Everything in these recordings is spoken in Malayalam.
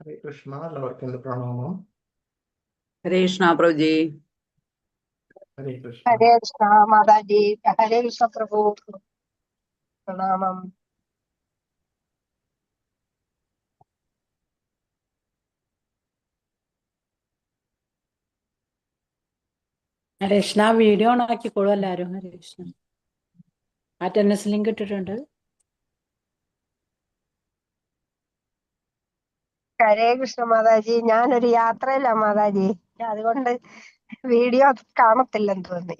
ഹരേ കൃഷ്ണ. എല്ലാവർക്കും എൻ്റെ പ്രണാമം. ഹരേ കൃഷ്ണ പ്രഭുജി. ഹരേ കൃഷ്ണ. ഹരേ കൃഷ്ണ മാതാജി. ഹരേ കൃഷ്ണ പ്രഭു. പ്രണാമം. ഹരേ കൃഷ്ണ. വീഡിയോ ഓൺ ആക്കിക്കോളൂ എല്ലാവരും. ഹരേ കൃഷ്ണ. അറ്റൻഡൻസ് ലിങ്ക് ഇട്ടിട്ടുണ്ട്. ഹരേ കൃഷ്ണ മാതാജി. ഞാനൊരു യാത്രയിലാ മാതാജി, അതുകൊണ്ട് വീഡിയോ കാണത്തില്ലെന്ന് തോന്നി.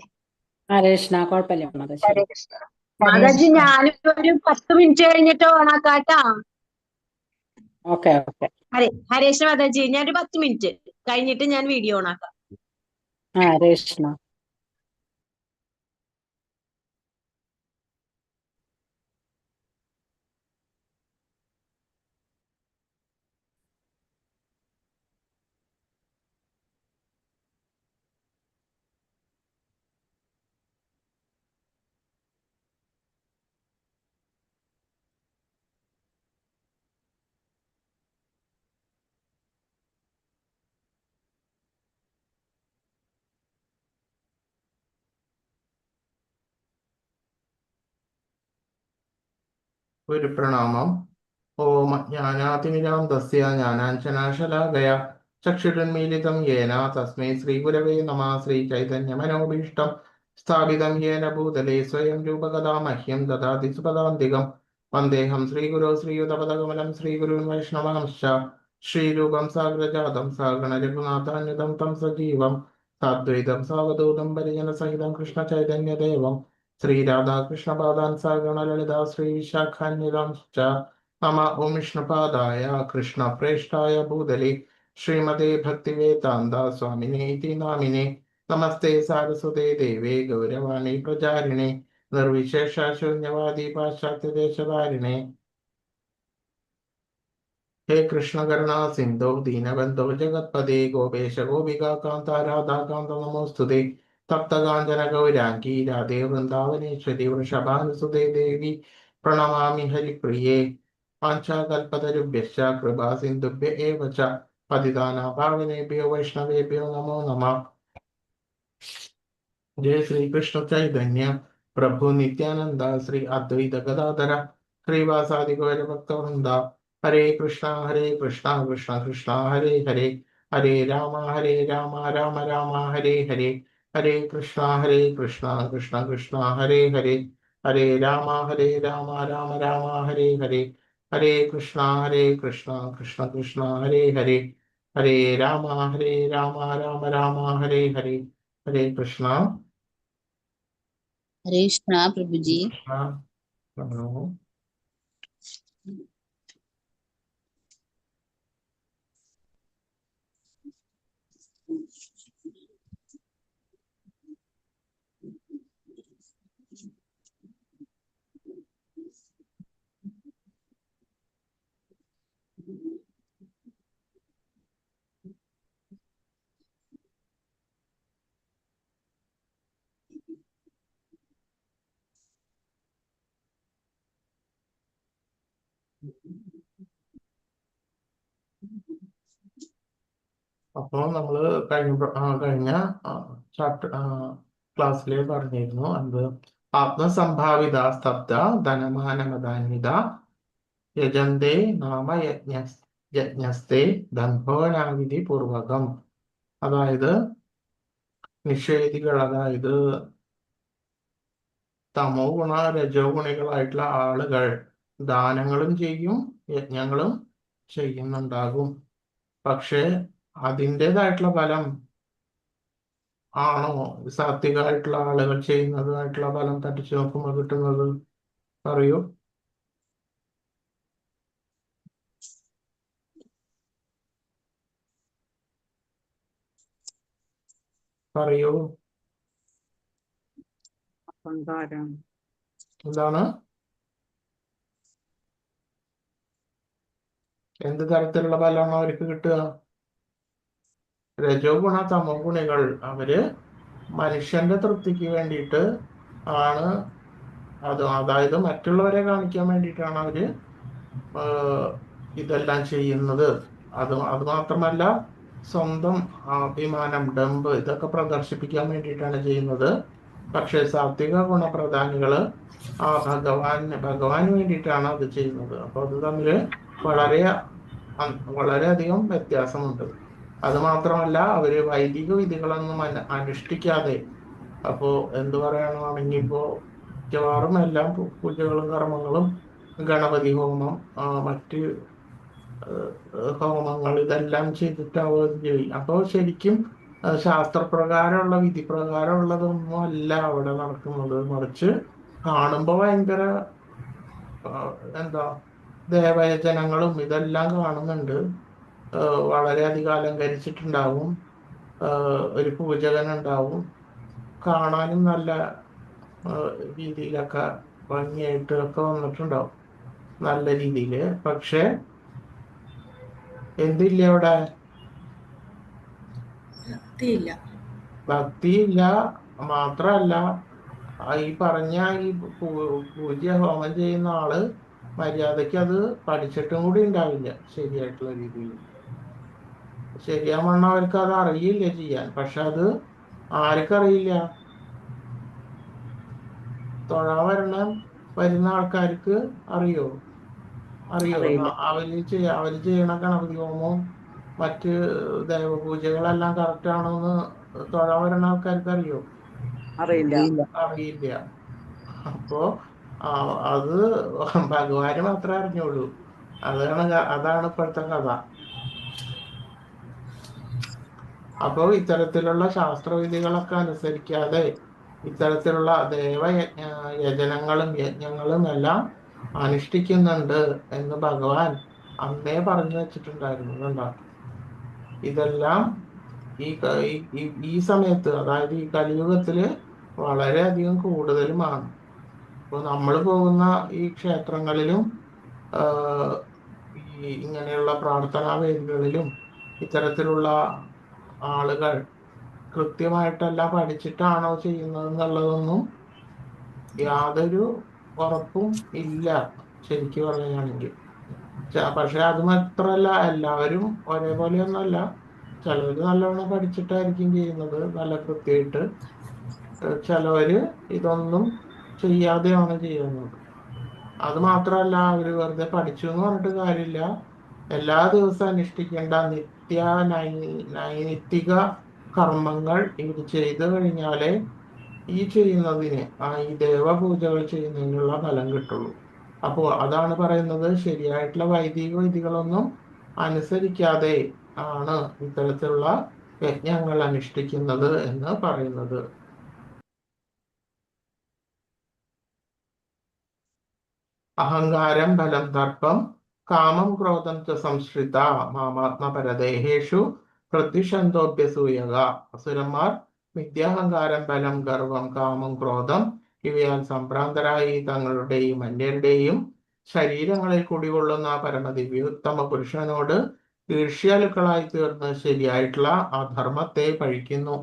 ഹരേ കൃഷ്ണ. കുഴപ്പമില്ല മാതാജി. ഹരേ കൃഷ്ണ. ഹരേ മാതാജി കൃഷ്ണ. ഞാനൊരു 10 മിനിറ്റ് കഴിഞ്ഞിട്ട് ഓണാക്കാട്ടാ. ഓക്കെ. ഹരേ കൃഷ്ണ മാതാജി, ഞാനൊരു 10 മിനിറ്റ് കഴിഞ്ഞിട്ട് ഞാൻ വീഡിയോ ഓണാക്കാം. ഹരേ കൃഷ്ണ. ഒരു പ്രണാമം. ഓം ജ്ഞാനാതിമിരാന്തസ്യ ജ്ഞാനാഞ്ജനാശലാകയ ചക്ഷുരുന്മീലിതം യേന തസ്മൈ ശ്രീഗുരവേ നമഃ. ശ്രീചൈതന്യമനോഭീഷ്ടം സ്ഥാപിതം യേന ഭൂതലേ സ്വയം രൂപകഥാ മഹ്യം ദദാതി സുപദാന്തികം. വന്ദേഹം ശ്രീഗുരോ ശ്രീയുതപദകമലം ശ്രീഗുരുൻ വൈഷ്ണവാംശ്ച ശ്രീരൂപം സാഗ്രജാതം സാഗണരഘുനാഥാന്വിതം തം സജീവം സാദ്വൈതം സാവധൂതം പരിജനസഹിതം കൃഷ്ണചൈതന്യദേവം ശ്രീരാധാകൃഷ്ണപാദാൻ സാഗണലളിതാ ശ്രീവിശാഖാന്വിതാംശ്ച നമ. ഓം വിഷ്ണുപാദായ കൃഷ്ണപ്രേഷ്ഠായ ഭൂതലേ ശ്രീമതേ ഭക്തിവേദാന്ത സ്വാമിനേ ഇതി നാമിനേ. നമസ്തേ സാരസ്വതേ ദേവേ ഗൗരവാണി പ്രചാരിണേ നിർവിശേഷ ശൂന്യവാദി പാശ്ചാത്യദേശധാരിണേ. ഹേ കൃഷ്ണ കരുണാ സിന്ധോ ദീനബന്ധോ ജഗത്പദേ ഗോപേശ ഗോപികാ കാന്ത രാധാകാന്ത നമോസ്തുതേ. തപ്തകാഞ്ചന ഗൗരാംഗീ രാധേ വൃന്ദാവനേശ്വരി വൃഷഭാനുസുതേ ദേവി പ്രണമാമി ഹരിപ്രിയേ. പാഞ്ചാകൽപതരുഭ്യശ്ച കൃപാ സിന്ധുഭ്യ ഏവ ച പതിതാനാം പാവനേഭ്യോ വൈഷ്ണവേഭ്യോ നമോ നമഃ. जय श्री कृष्ण चैतन्य प्रभु नित्यानंद श्री अद्वैत गदाधर श्रीवासादि गौर भक्त वृंदा. हरे कृष्णा कृष्णा कृष्णा हरे हरे हरे राम राम राम हरे हरे. हरे कृष्णा कृष्णा कृष्णा हरे हरे राम राम राम हरे हरे. हरे कृष्णा कृष्णा हरे हरे राम राम राम हरे हरे. हरे कृष्णा. हरे कृष्णा प्रभु जी. हाँ, हाँ। അപ്പോൾ നമ്മൾ കഴിഞ്ഞ ചാപ്റ്റർ ക്ലാസ്സിൽ പറഞ്ഞിരുന്നു അത് ആത്മസംഭാവിത സ്തബ്ധ ധനമാനമദാന്വിത യജന്തേ നാമ യജ്ഞസ്തേ ദംഭോനാവിധി പൂർവകം. അതായത് നിഷേധികൾ, അതായത് തമോ ഗുണ രജോ ഗുണികളായിട്ടുള്ള ആളുകൾ ദാനങ്ങളും ചെയ്യും യജ്ഞങ്ങളും ചെയ്യുന്നുണ്ടാകും. പക്ഷേ അതിൻ്റെതായിട്ടുള്ള ഫലം ആണോ സാത്വികമായിട്ടുള്ള ആളുകൾ ചെയ്യുന്നതായിട്ടുള്ള ഫലം തട്ടിച്ചു നോക്കുമ്പോൾ കിട്ടുന്നത്? പറയൂ. എന്താണ്? എന്ത് തരത്തിലുള്ള ഫലമാണോ അവർക്ക് കിട്ടുക? രജോ ഗുണ തമോ ഗുണികൾ അവര് മനുഷ്യന്റെ തൃപ്തിക്ക് വേണ്ടിയിട്ട് ആണ് അതായത് മറ്റുള്ളവരെ കാണിക്കാൻ വേണ്ടിയിട്ടാണ് അവര് ഇതെല്ലാം ചെയ്യുന്നത്. അത് മാത്രമല്ല സ്വന്തം അഭിമാനം, ഡംബ് ഇതൊക്കെ പ്രദർശിപ്പിക്കാൻ വേണ്ടിയിട്ടാണ് ചെയ്യുന്നത്. പക്ഷെ സാത്വിക ഗുണപ്രധാനികള് ഭഗവാന് വേണ്ടിയിട്ടാണ് അത് ചെയ്യുന്നത്. അപ്പൊ അത് തമ്മിൽ വളരെ വളരെയധികം വ്യത്യാസമുണ്ട്. അത് മാത്രമല്ല അവര് വൈദിക വിധികളൊന്നും അനുഷ്ഠിക്കാതെ, അപ്പോ എന്ത് പറയാനാണെങ്കിൽ ഇപ്പോ മിക്കവാറും എല്ലാം പൂജകളും കർമ്മങ്ങളും, ഗണപതി ഹോമം, മറ്റ് ഹോമങ്ങൾ ഇതെല്ലാം ചെയ്തിട്ടാവും ചെയ്യും. അപ്പോൾ ശരിക്കും ശാസ്ത്രപ്രകാരമുള്ള വിധിപ്രകാരമുള്ളതൊന്നും അല്ല അവിടെ നടക്കുന്നത്. മറിച്ച് കാണുമ്പോൾ ഭയങ്കര എന്താ ദേവയജനങ്ങളും ഇതെല്ലാം കാണുന്നുണ്ട്. വളരെയധികം അലങ്കരിച്ചിട്ടുണ്ടാവും, ഒരു പൂജകൻ ഉണ്ടാവും, കാണാനും നല്ല രീതിയിലൊക്കെ ഭംഗിയായിട്ട് ഒക്കെ വന്നിട്ടുണ്ടാവും, നല്ല രീതിയിൽ. പക്ഷെ എന്തില്ല അവിടെ? ഭക്തിയില്ല. മാത്രല്ല ഈ പറഞ്ഞ ഈ പൂജ ഹോമം ചെയ്യുന്ന ആള് മര്യാദക്ക് അത് പഠിച്ചിട്ടും കൂടി ഉണ്ടാവില്ല ശരിയായിട്ടുള്ള രീതിയിൽ. ശരിയാവണ്ണം അവർക്ക് അത് അറിയില്ല ചെയ്യാൻ. പക്ഷെ അത് ആർക്കറിയില്ല? തൊഴാൻ വരുന്ന ആൾക്കാർക്ക് അറിയോ? അറിയില്ല. അവര് ചെയ്യണ ഗണപതി ഹോമവും മറ്റ് ദേവപൂജകളെല്ലാം കറക്റ്റ് ആണോന്ന് തൊഴാൻ വരുന്ന ആൾക്കാർക്ക് അറിയോ? അറിയില്ല. അറിയില്ല. അപ്പോ അത് ഭഗവാന് മാത്രമേ അറിഞ്ഞുള്ളൂ. അതാണ് ഇപ്പോഴത്തെ കഥ. അപ്പോൾ ഇത്തരത്തിലുള്ള ശാസ്ത്രവിധികളൊക്കെ അനുസരിക്കാതെ ഇത്തരത്തിലുള്ള യജനങ്ങളും യജ്ഞങ്ങളും എല്ലാം അനുഷ്ഠിക്കുന്നുണ്ട് എന്ന് ഭഗവാൻ അന്നേ പറഞ്ഞു വെച്ചിട്ടുണ്ടായിരുന്നു. കണ്ടോ? ഇതെല്ലാം ഈ സമയത്ത്, അതായത് ഈ കലിയുഗത്തില് വളരെയധികം കൂടുതലുമാണ്. ഇപ്പൊ നമ്മൾ പോകുന്ന ഈ ക്ഷേത്രങ്ങളിലും ഈ ഇങ്ങനെയുള്ള പ്രാർത്ഥനാ വേദികളിലും ഇത്തരത്തിലുള്ള ആളുകൾ കൃത്യമായിട്ടെല്ലാം പഠിച്ചിട്ടാണോ ചെയ്യുന്നത് എന്നുള്ളതൊന്നും യാതൊരു ഉറപ്പും ഇല്ല ശരിക്കും പറയുകയാണെങ്കിൽ. പക്ഷെ അത് മാത്രമല്ല, എല്ലാവരും ഒരേപോലെയൊന്നുമല്ല. ചിലവര് നല്ലവണ്ണം പഠിച്ചിട്ടായിരിക്കും ചെയ്യുന്നത്, നല്ല കൃത്യമായിട്ട്. ചിലവര് ഇതൊന്നും ചെയ്യാതെയാണ് ചെയ്യുന്നത്. അത് മാത്രമല്ല, അവര് വെറുതെ പഠിച്ചു എന്ന് പറഞ്ഞിട്ട് കാര്യമില്ല. എല്ലാ ദിവസവും അനുഷ്ഠിക്കേണ്ട നൈമിത്തിക കർമ്മങ്ങൾ ഇവർ ചെയ്തു കഴിഞ്ഞാലേ ഈ ദേവപൂജകൾ ചെയ്യുന്നതിനുള്ള ഫലം കിട്ടുള്ളൂ. അപ്പോൾ അതാണ് പറയുന്നത്, ശരിയായിട്ടുള്ള വൈദിക വിധികളൊന്നും അനുസരിക്കാതെ ആണ് ഇത്തരത്തിലുള്ള യജ്ഞങ്ങൾ അനുഷ്ഠിക്കുന്നത് എന്ന് പറയുന്നത്. അഹങ്കാരം, ബലം, ദർപ്പം, കാമം, ക്രോധം ച സംശ്രിത മാമാത്മപരദേഹേഷു പ്രദ്വിഷന്തോഭ്യസൂയക. അസുരന്മാർ മിഥ്യാഹങ്കാരം, ബലം, ഗർവം, കാമം, ക്രോധം ഇവയാൽ സംഭ്രാന്തരായി തങ്ങളുടെയും അന്യരുടെയും ശരീരങ്ങളിൽ കുടികൊള്ളുന്ന പരമദിവ്യോത്തമ പുരുഷനോട് ഈർഷ്യാലുക്കളായി തീർന്ന് ശരിയായിട്ടുള്ള ആ ധർമ്മത്തെ പഴിക്കുന്നു.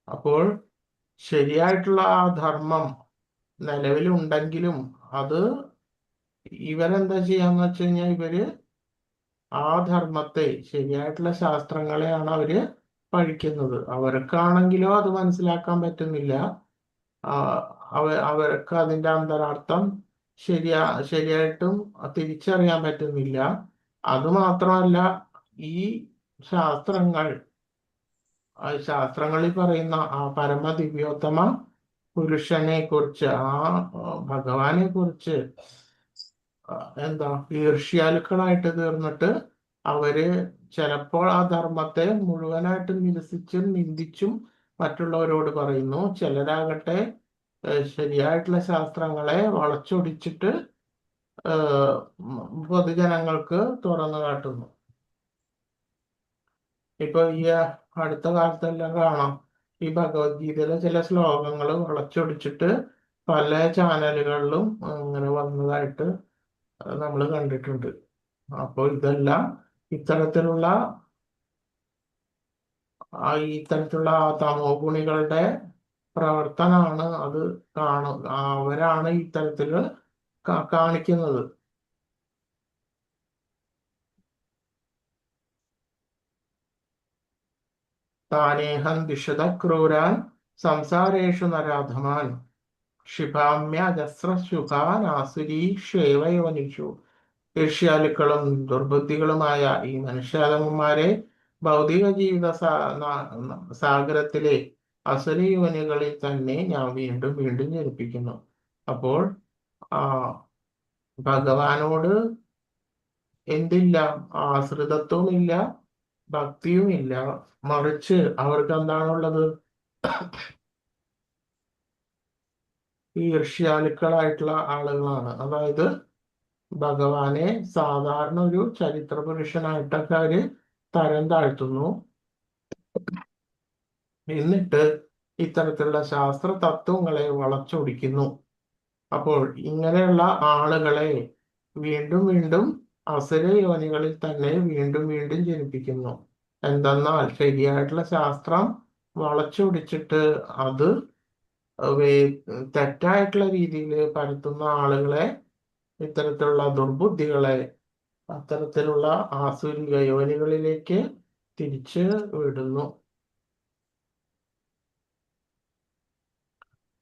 അപ്പോൾ ശരിയായിട്ടുള്ള ആ ധർമ്മം നിലവിലുണ്ടെങ്കിലും അത് ഇവരെന്താ ചെയ്യാന്ന് വെച്ച് കഴിഞ്ഞാൽ ഇവര് ആ ധർമ്മത്തെ, ശരിയായിട്ടുള്ള ശാസ്ത്രങ്ങളെയാണ് അവര് പഴിക്കുന്നത്. അവർക്കാണെങ്കിലോ അത് മനസ്സിലാക്കാൻ പറ്റുന്നില്ല. അവർക്ക് അതിന്റെ അന്തരാർത്ഥം ശരിയായിട്ടും തിരിച്ചറിയാൻ പറ്റുന്നില്ല. അതുമാത്രമല്ല, ഈ ശാസ്ത്രങ്ങളിൽ പറയുന്ന ആ പരമദിവ്യോത്തമ പുരുഷനെ കുറിച്ച്, ആ ഭഗവാനെ കുറിച്ച് എന്താ ഈർഷ്യാലുക്കളായിട്ട് തീർന്നിട്ട് അവര് ചിലപ്പോൾ ആ ധർമ്മത്തെ മുഴുവനായിട്ട് നിരസിച്ചും നിന്ദിച്ചും മറ്റുള്ളവരോട് പറയുന്നു. ചിലരാകട്ടെ ശരിയായിട്ടുള്ള ശാസ്ത്രങ്ങളെ വളച്ചൊടിച്ചിട്ട് പൊതുജനങ്ങൾക്ക് തുറന്നു കാട്ടുന്നു. ഇപ്പൊ ഈ അടുത്ത കാലത്തെല്ലാം കാണാം, ഈ ഭഗവത്ഗീതയിലെ ചില ശ്ലോകങ്ങൾ വളച്ചൊടിച്ചിട്ട് പല ചാനലുകളിലും ഇങ്ങനെ വന്നതായിട്ട് നമ്മൾ കണ്ടിട്ടുണ്ട്. അപ്പോൾ ഇതെല്ലാം ഇത്തരത്തിലുള്ള തമോ ഗുണികളുടെ പ്രവർത്തനമാണ്. അത് അവരാണ് ഇത്തരത്തില് കാണിക്കുന്നത്. താനേഹം ദിശത ക്രൂരാൻ സംസാരേഷു നരാധമാൻ ക്ഷിപാമ്യജസ്രശുഭാനാസുരീക്ഷേവയോനിഷു. ഈർഷ്യാലുക്കളും ദുർബുദ്ധികളുമായ ഈ മനുഷ്യാധമന്മാരെ ഭൗതിക ജീവിത സാഗരത്തിലെ അസുരയോനികളിൽ തന്നെ ഞാൻ വീണ്ടും വീണ്ടും ജനിപ്പിക്കുന്നു. അപ്പോൾ ഭഗവാനോട് എന്തില്ല? ആശ്രിതത്വമില്ല, ഭക്തിയുമില്ല. മറിച്ച് അവർക്ക് എന്താണുള്ളത്? ഈർഷ്യാലുക്കളായിട്ടുള്ള ആളുകളാണ്. അതായത് ഭഗവാനെ സാധാരണ ഒരു ചരിത്ര പുരുഷനായിട്ടൊക്കെ അവര് തരം താഴ്ത്തുന്നു. എന്നിട്ട് ഇത്തരത്തിലുള്ള ശാസ്ത്ര തത്വങ്ങളെ വളച്ചൊടിക്കുന്നു. അപ്പോൾ ഇങ്ങനെയുള്ള ആളുകളെ വീണ്ടും വീണ്ടും അസുര യോനികളിൽ തന്നെ വീണ്ടും വീണ്ടും ജനിപ്പിക്കുന്നു. എന്തെന്നാൽ ശരിയായിട്ടുള്ള ശാസ്ത്രം വളച്ചൊടിച്ചിട്ട് അത് തെറ്റായിട്ടുള്ള രീതിയിൽ പരത്തുന്ന ആളുകളെ, ഇത്തരത്തിലുള്ള ദുർബുദ്ധികളെ അത്തരത്തിലുള്ള ആസുരിക യോനികളിലേക്ക് തിരിച്ച് വിടുന്നു.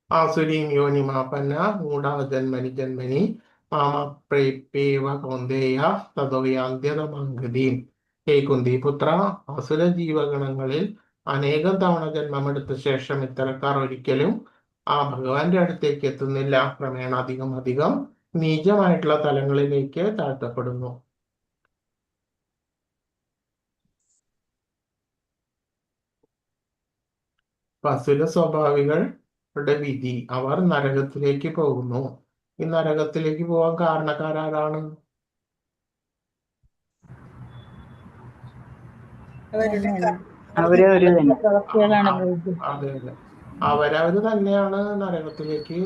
ആസുരീം യോനിമാപന്ന മൂഢാ ജന്മനി ജന്മനി മാമ പ്രേപ്യേവ കൗന്ദേയ തതോയാന്ത്യതമംഗതീം. ഹേ കുന്തിപുത്ര, അസുര ജീവഗണങ്ങളിൽ അനേകം തവണ ജന്മമെടുത്ത ശേഷം ഇത്തരക്കാർ ഒരിക്കലും ആ ഭഗവാന്റെ അടുത്തേക്ക് എത്തുന്നില്ല. ക്രമേണ അധികം അധികം നീചമായിട്ടുള്ള തലങ്ങളിലേക്ക് താഴ്ത്തപ്പെടുന്നു. അസുര സ്വഭാവികളുടെ വിധി, അവർ നരകത്തിലേക്ക് പോകുന്നു. ഈ നരകത്തിലേക്ക് പോകാൻ കാരണക്കാരാണ്? അവര് ഒരു തന്നെ അതെ അതെ, അവരവര് തന്നെയാണ് നരകത്തിലേക്ക്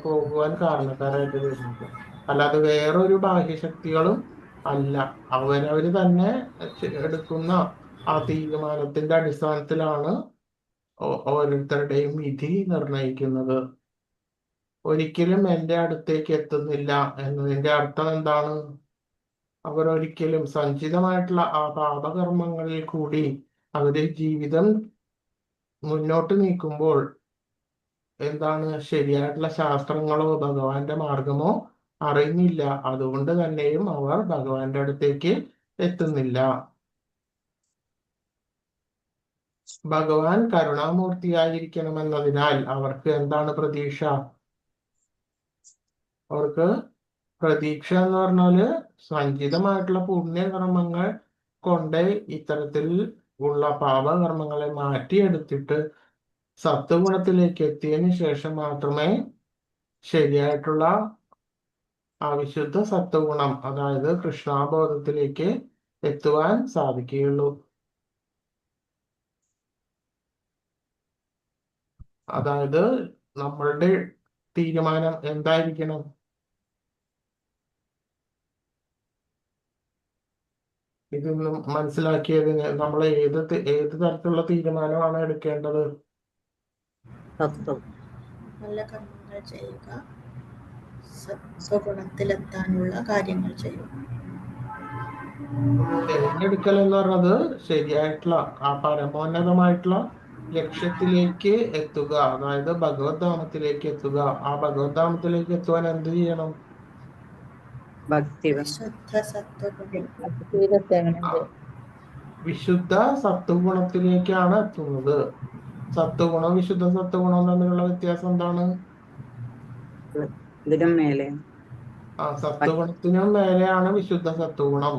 പോകുവാൻ കാരണക്കാരായിട്ട് വരുന്നത്. അല്ലാതെ വേറൊരു ബാഹ്യശക്തികളും അല്ല. അവരവര് തന്നെ എടുക്കുന്ന ആ തീരുമാനത്തിന്റെ അടിസ്ഥാനത്തിലാണ് ഓരോരുത്തരുടെയും വിധി നിർണയിക്കുന്നത്. ഒരിക്കലും എൻ്റെ അടുത്തേക്ക് എത്തുന്നില്ല എന്നതിന്റെ അർത്ഥം എന്താണ്? അവർ ഒരിക്കലും സഞ്ചിതമായിട്ടുള്ള ആ പാപകർമ്മങ്ങളിൽ കൂടി അവരുടെ ജീവിതം മുന്നോട്ട് നീക്കുമ്പോൾ എന്താണ്, ശരിയായിട്ടുള്ള ശാസ്ത്രങ്ങളോ ഭഗവാന്റെ മാർഗമോ അറിയുന്നില്ല. അതുകൊണ്ട് തന്നെയും അവർ ഭഗവാന്റെ അടുത്തേക്ക് എത്തുന്നില്ല. ഭഗവാൻ കരുണാമൂർത്തിയായിരിക്കണമെന്നതിനാൽ അവർക്ക് എന്താണ് പ്രതീക്ഷ? അവർക്ക് പ്രതീക്ഷ എന്ന് പറഞ്ഞാല് സഞ്ചിതമായിട്ടുള്ള പുണ്യകർമ്മങ്ങൾ കൊണ്ട് ഇത്തരത്തിൽ ഉള്ള പാപകർമ്മങ്ങളെ മാറ്റിയെടുത്തിട്ട് സത്വഗുണത്തിലേക്ക് എത്തിയതിനു ശേഷം മാത്രമേ ശരിയായിട്ടുള്ള ആ വിശുദ്ധ സത്വഗുണം, അതായത് കൃഷ്ണാബോധത്തിലേക്ക് എത്തുവാൻ സാധിക്കുകയുള്ളൂ. അതായത് നമ്മളുടെ തീരുമാനം എന്തായിരിക്കണം? ഇതൊന്നും മനസ്സിലാക്കിയതിന് നമ്മൾ ഏത് തരത്തിലുള്ള തീരുമാനമാണ് എടുക്കേണ്ടത്? നല്ല കർമ്മങ്ങൾ ചെയ്യുക, സ്വഗുണത്തിലെത്താനുള്ള കാര്യങ്ങൾ ചെയ്യുക. തിരഞ്ഞെടുക്കൽ എന്ന് പറഞ്ഞത് ശരിയായിട്ടുള്ള ആ പരമോന്നതമായിട്ടുള്ള ലക്ഷ്യത്തിലേക്ക് എത്തുക, അതായത് ഭഗവത് ധാമത്തിലേക്ക് എത്തുക. ആ ഭഗവത് ധാമത്തിലേക്ക് എത്തുവാൻ എന്ത് ചെയ്യണം? വിശുദ്ധ സത്വഗുണത്തിലേക്കാണ് എത്തുന്നത്. സത്വഗുണം വിശുദ്ധ സത്വഗുണം തമ്മിലുള്ള വ്യത്യാസം എന്താണ്? സത്വഗുണത്തിനും മേലെയാണ് വിശുദ്ധ സത്വഗുണം.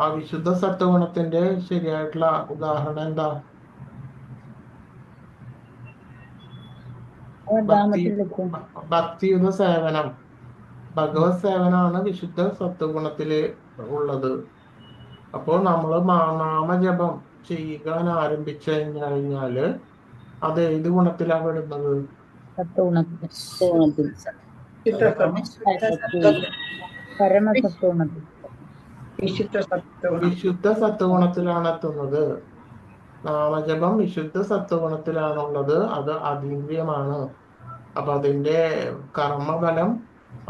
ആ വിശുദ്ധ സത്വഗുണത്തിന്റെ ശരിയായിട്ടുള്ള ഉദാഹരണം എന്താ? ഭക്തിയുത സേവനം, ഭഗവത് സേവനമാണ് വിശുദ്ധ സത്വഗുണത്തില് ഉള്ളത്. അപ്പോൾ നമ്മൾ നാമജപം ചെയ്യാൻ ആരംഭിച്ചു കഴിഞ്ഞാല് അത് ഏത് ഗുണത്തിലാണ് പെടുന്നത്? വിശുദ്ധ സത്വഗുണത്തിലാണ് എത്തുന്നത്. നാമജപം വിശുദ്ധ സത്വഗുണത്തിലാണുള്ളത്. അത് അതീന്ദ്രിയമാണ്. അപ്പൊ അതിന്റെ കർമ്മഫലം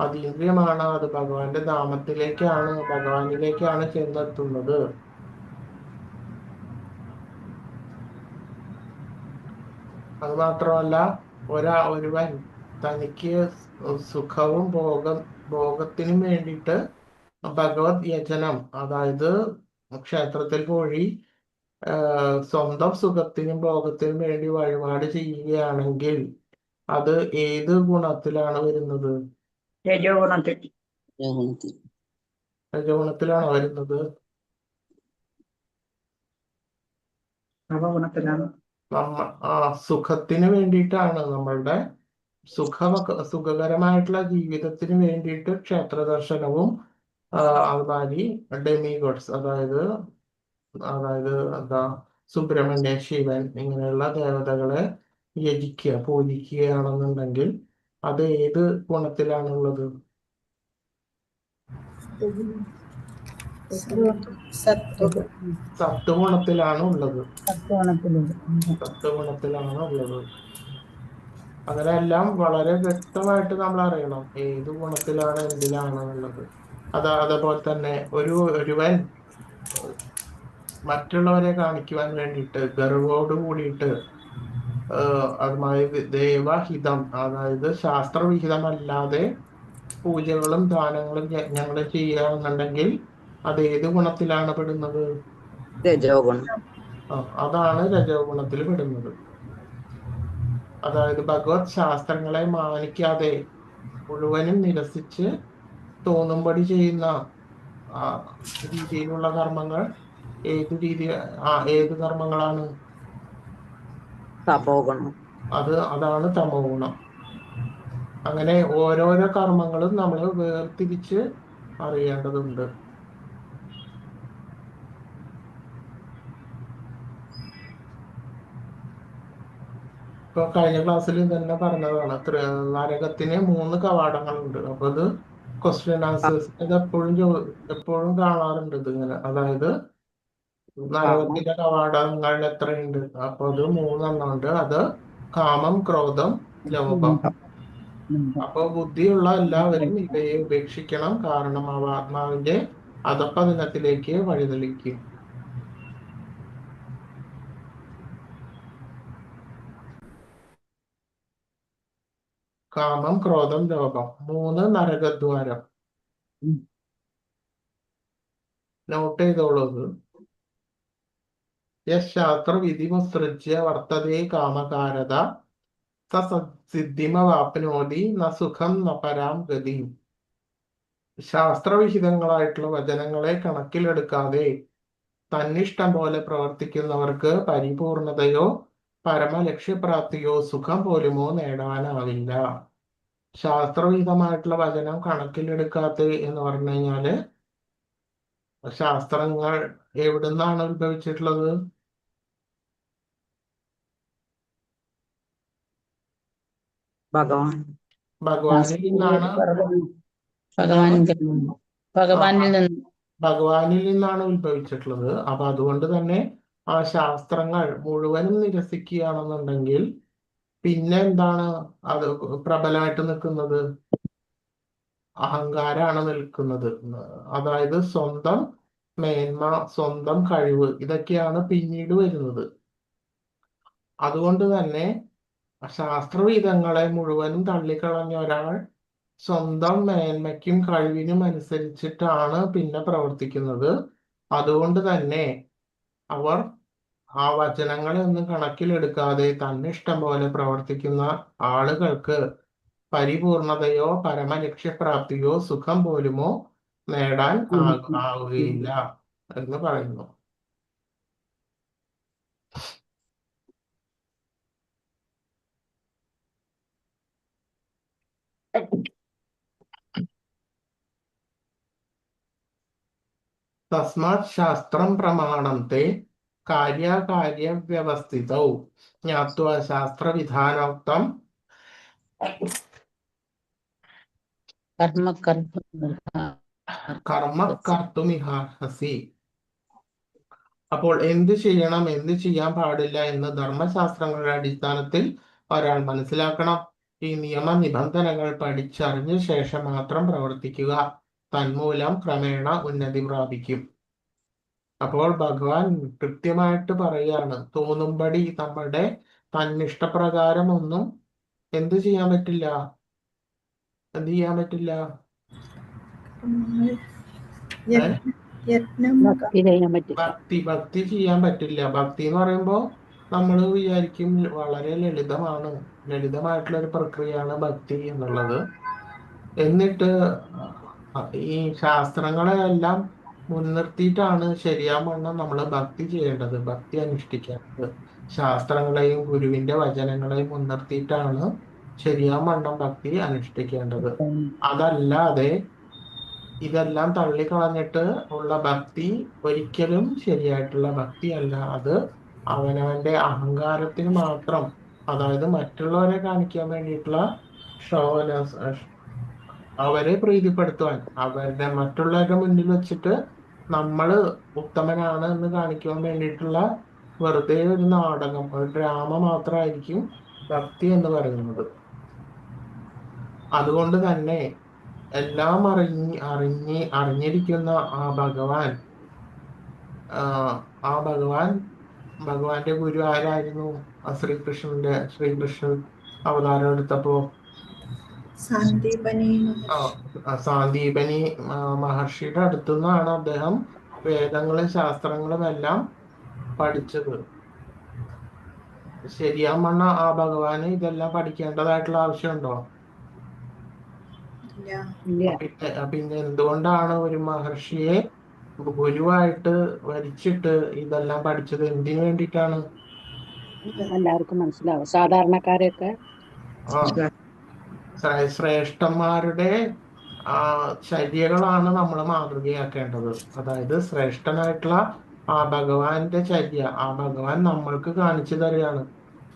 അതീന്ദ്രിയമാണ്. അത് ഭഗവാന്റെ നാമത്തിലേക്കാണ്, ഭഗവാനിലേക്കാണ് ചെന്നെത്തുന്നത്. അത് മാത്രമല്ല ഒരുവൻ തനിക്ക് സുഖവും ഭോഗത്തിനും വേണ്ടിയിട്ട് ഭഗവത് യജനം, അതായത് ക്ഷേത്രത്തിൽ പോയി സ്വന്തം സുഖത്തിനും ഭോഗത്തിനും വേണ്ടി വഴിപാട് ചെയ്യുകയാണെങ്കിൽ അത് ഏത് ഗുണത്തിലാണ് വരുന്നത്? രജോഗുണത്തിൽ. രജോഗുണത്തിലാണോ വരുന്നത്? നവഗുണത്തിലാണ്. സുഖത്തിന് വേണ്ടിയിട്ടാണ്, നമ്മളുടെ സുഖകരമായിട്ടുള്ള ജീവിതത്തിന് വേണ്ടിയിട്ട് ക്ഷേത്ര ദർശനവും അതുമാതിരി ഡെമിഗോഡ്സ്, അതായത് എന്താ സുബ്രഹ്മണ്യ, ശിവൻ ഇങ്ങനെയുള്ള ദേവതകളെ പൂജിക്കുകയാണെന്നുണ്ടെങ്കിൽ അത് ഏത് ഗുണത്തിലാണുള്ളത്? സത്വഗുണത്തിലാണ് ഉള്ളത്. സത്വഗുണത്തിലാണ് ഉള്ളത്. അങ്ങനെയെല്ലാം വളരെ വ്യക്തമായിട്ട് നമ്മൾ അറിയണം ഏത് ഗുണത്തിലാണ് എന്തിലാണ് എന്നുള്ളത്. അതേപോലെ തന്നെ ഒരുവൻ മറ്റുള്ളവരെ കാണിക്കുവാൻ വേണ്ടിയിട്ട് ഗർവോട് കൂടിയിട്ട് അതുമായി ദേവഹിതം, അതായത് ശാസ്ത്രവിഹിതമല്ലാതെ പൂജകളും ദാനങ്ങളും യജ്ഞങ്ങളും ചെയ്യുകയാണെന്നുണ്ടെങ്കിൽ അത് ഏത് ഗുണത്തിലാണ് പെടുന്നത്? രജോഗുണം. അതാണ് രജോ ഗുണത്തിൽ പെടുന്നത്. അതായത് ഭഗവത് ശാസ്ത്രങ്ങളെ മാനിക്കാതെ മുഴുവനും നിരസിച്ച് തോന്നുംപടി ചെയ്യുന്ന രീതിയിലുള്ള കർമ്മങ്ങൾ ഏത് കർമ്മങ്ങളാണ്? തപോഗുണം. അതാണ് തമോ ഗുണം. അങ്ങനെ ഓരോരോ കർമ്മങ്ങളും നമ്മൾ വേർതിരിച്ച് അറിയേണ്ടതുണ്ട്. ഇപ്പൊ കഴിഞ്ഞ ക്ലാസ്സിൽ തന്നെ പറഞ്ഞതാണ്, നരകത്തിന് 3 കവാടങ്ങളുണ്ട്. അപ്പൊ അത് ക്വസ്റ്റ്യൻ ആൻസേഴ്സ് ഇത് എപ്പോഴും കാണാറുണ്ട് ഇതിങ്ങനെ. അതായത് നരകത്തിന്റെ കവാടങ്ങൾ എത്രയുണ്ട്? അപ്പൊ അത് 3 ഉണ്ട്. അത് കാമം, ക്രോധം, ലോഭം. അപ്പൊ ബുദ്ധിയുള്ള എല്ലാവരും ഇവയെ ഉപേക്ഷിക്കണം, കാരണം അവ ആത്മാവിന്റെ അധഃപതനത്തിലേക്ക് വഴിതെളിക്കും. കാമം, ക്രോധം, ലോഭം, 3 നരകദ്വാരം. നോട്ട് ചെയ്തോളൂ. യശാസ്ത്രവിധിമുത്സൃജ്യ വർത്തതേ കാമകാരത സിദ്ധിമവാപ്നോതി ന സുഖം ന പരാം ഗതി. ശാസ്ത്രവിഹിതങ്ങളായിട്ടുള്ള വചനങ്ങളെ കണക്കിലെടുക്കാതെ തന്നിഷ്ടം പോലെ പ്രവർത്തിക്കുന്നവർക്ക് പരിപൂർണതയോ പരമലക്ഷ്യപ്രാപ്തിയോ സുഖം പോലുമോ നേടാനാവില്ല. ശാസ്ത്രവിഹിതമായിട്ടുള്ള വചനം കണക്കിലെടുക്കാത്ത എന്ന് പറഞ്ഞു കഴിഞ്ഞാല് ശാസ്ത്രങ്ങൾ എവിടുന്നാണ് ഉത്ഭവിച്ചിട്ടുള്ളത്? ഭഗവാനിൽ നിന്നാണ്. ഭഗവാനിൽ നിന്നാണ് ഉത്ഭവിച്ചിട്ടുള്ളത്. അപ്പൊ അതുകൊണ്ട് തന്നെ ആ ശാസ്ത്രങ്ങൾ മുഴുവനും നിരസിക്കുകയാണെന്നുണ്ടെങ്കിൽ പിന്നെ എന്താണ് അത് പ്രബലമായിട്ട് നിൽക്കുന്നത്? അഹങ്കാരാണ് നിൽക്കുന്നത്. അതായത് സ്വന്തം മേന്മ, സ്വന്തം കഴിവ്, ഇതൊക്കെയാണ് പിന്നീട് വരുന്നത്. അതുകൊണ്ട് തന്നെ ശാസ്ത്രവിധങ്ങളെ മുഴുവനും തള്ളിക്കളഞ്ഞ ഒരാൾ സ്വന്തം മേന്മയ്ക്കും കഴിവിനും അനുസരിച്ചിട്ടാണ് പിന്നെ പ്രവർത്തിക്കുന്നത്. അതുകൊണ്ട് തന്നെ അവർ ആ വചനങ്ങളെ ഒന്നും കണക്കിലെടുക്കാതെ തന്നിഷ്ടം പോലെ പ്രവർത്തിക്കുന്ന ആളുകൾക്ക് പരിപൂർണതയോ പരമലക്ഷ്യപ്രാപ്തിയോ സുഖം പോലുമോ നേടാൻ ആവുകയില്ല എന്ന് പറയുന്നു. തസ്മാത് ശാസ്ത്രം പ്രമാണം തേ കാര്യകാര്യവ്യവസ്ഥിതൗ ജ്ഞാത്വാ ശാസ്ത്രവിധാനോക്തം കർമ്മ കർത്തുമിഹാസി. അപ്പോൾ എന്ത് ചെയ്യണം, എന്ത് ചെയ്യാൻ പാടില്ല എന്ന് ധർമ്മശാസ്ത്രങ്ങളുടെ അടിസ്ഥാനത്തിൽ ഒരാൾ മനസ്സിലാക്കണം. ഈ നിയമ നിബന്ധനകൾ പഠിച്ചറിഞ്ഞ ശേഷം മാത്രം പ്രവർത്തിക്കുക. തന്മൂലം ക്രമേണ ഉന്നതി പ്രാപിക്കും. അപ്പോൾ ഭഗവാൻ കൃത്യമായിട്ട് പറയാണ്, തോന്നുംപടി നമ്മുടെ തന്നിഷ്ടപ്രകാരം ഒന്നും എന്ത് ചെയ്യാൻ പറ്റില്ല, എന്ത് ചെയ്യാൻ പറ്റില്ല? കർമ്മങ്ങൾ ഏ? യജ്ഞം ഭക്തി ചെയ്യാൻ പറ്റില്ല. ഭക്തി ചെയ്യാൻ പറ്റില്ല. ഭക്തി എന്ന് പറയുമ്പോൾ നമ്മൾ വിചാരിക്കും വളരെ ലളിതമായിട്ടുള്ള ഒരു പ്രക്രിയയാണ് ഭക്തി എന്നുള്ളത്. എന്നിട്ട് ഈ ശാസ്ത്രങ്ങളെല്ലാം മുൻനിർത്തിയിട്ടാണ് ശരിയാവണ്ണം നമ്മൾ ഭക്തി ചെയ്യേണ്ടത്, ഭക്തി അനുഷ്ഠിക്കേണ്ടത്. ശാസ്ത്രങ്ങളെയും ഗുരുവിന്റെ വചനങ്ങളെയും മുൻനിർത്തിയിട്ടാണ് ശരിയാവണ്ണം ഭക്തി അനുഷ്ഠിക്കേണ്ടത്. അതല്ലാതെ ഇതെല്ലാം തള്ളിക്കളഞ്ഞിട്ട് ഉള്ള ഭക്തി ഒരിക്കലും ശരിയായിട്ടുള്ള ഭക്തി അല്ല. അത് അവനവന്റെ അഹങ്കാരത്തിന് മാത്രം, അതായത് മറ്റുള്ളവരെ കാണിക്കാൻ വേണ്ടിയിട്ടുള്ള ഷോനസ്, അവരെ പ്രീതിപ്പെടുത്തുവാൻ, മറ്റുള്ളവരുടെ മുന്നിൽ വെച്ചിട്ട് നമ്മള് ഉത്തമനാണ് എന്ന് കാണിക്കുവാൻ വേണ്ടിയിട്ടുള്ള വെറുതെ ഒരു നാടകം, ഒരു ഡ്രാമ മാത്രമായിരിക്കും ഭക്തി എന്ന് പറയുന്നത്. അതുകൊണ്ട് തന്നെ എല്ലാം അറിഞ്ഞിരിക്കുന്ന ആ ഭഗവാൻ, ഭഗവാന്റെ ഗുരു ആരായിരുന്നു? ശ്രീകൃഷ്ണൻ അവതാരം എടുത്തപ്പോ സാന്ദീപനി സാന്ദീപനി മഹർഷിയുടെ അടുത്തുനിന്നാണ് അദ്ദേഹം വേദങ്ങളും ശാസ്ത്രങ്ങളും എല്ലാം പഠിച്ചത്. ശരിയാവണ്ണ ആ ഭഗവാന് ഇതെല്ലാം പഠിക്കേണ്ടതായിട്ടുള്ള ആവശ്യമുണ്ടോ? ഇല്ല. പിന്നെ എന്തുകൊണ്ടാണ് ഒരു മഹർഷിയെ ഗുരുവായിട്ട് വരിച്ചിട്ട് ഇതെല്ലാം പഠിച്ചത്? എന്തിനു വേണ്ടിയിട്ടാണ്? എല്ലാവർക്കും മനസ്സിലാവും, സാധാരണക്കാരെയൊക്കെ. ശ്രേഷ്ഠന്മാരുടെ ചര്യകളാണ് നമ്മൾ മാതൃകയാക്കേണ്ടത്. അതായത് ശ്രേഷ്ഠനായിട്ടുള്ള ആ ഭഗവാന്റെ ചര്യ, ആ ഭഗവാൻ നമ്മൾക്ക് കാണിച്ചു തരികയാണ്.